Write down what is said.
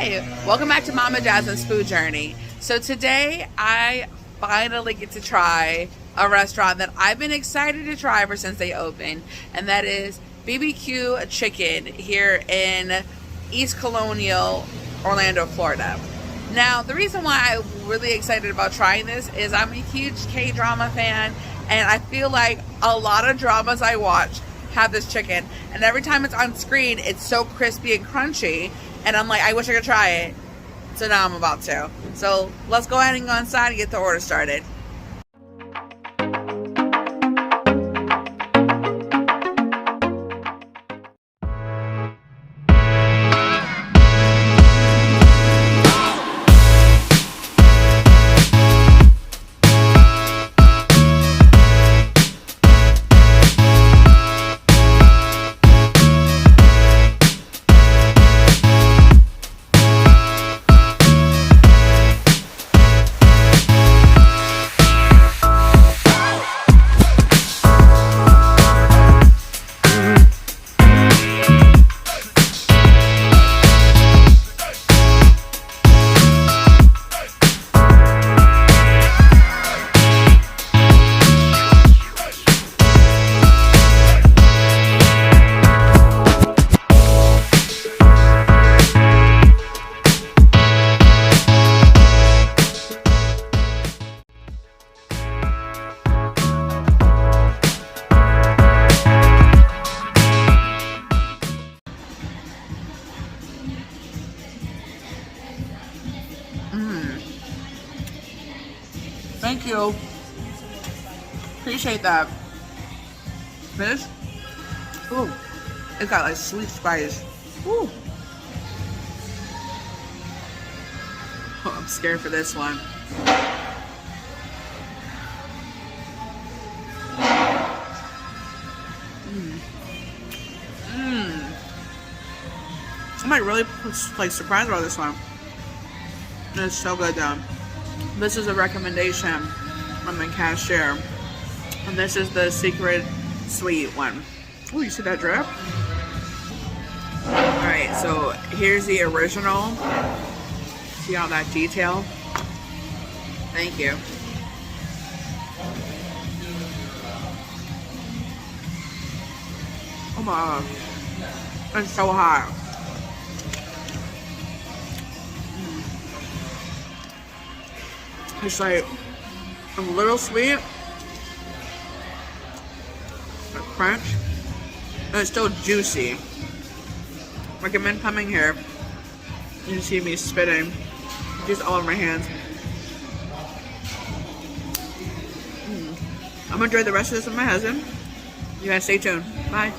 Hi, welcome back to Mama Jasmine's food journey. So today I finally get to try a restaurant that I've been excited to try ever since they opened, and that is Bb.q Chicken here in East Colonial, Orlando, Florida. Now, the reason why I'm really excited about trying this is I'm a huge K-drama fan, and I feel like a lot of dramas I watch have this chicken, and every time it's on screen it's so crispy and crunchy, and I'm like, I wish I could try it. So now I'm about to. So let's go ahead and go inside and get the order started. Thank you. Appreciate that. This? Ooh. It's got like sweet spice. Ooh. Oh, I'm scared for this one. I'm like really like surprised about this one. It's so good though. This is a recommendation from the cashier, and this is the secret sweet one. Oh, you see that drip? Alright, so here's the original. See all that detail? Thank you. Oh my god. It's so hot. It's like a little sweet, a crunch, and it's still juicy. Recommend coming here. You can see me spitting just all over my hands. I'm gonna enjoy the rest of this with my husband. You guys stay tuned. Bye.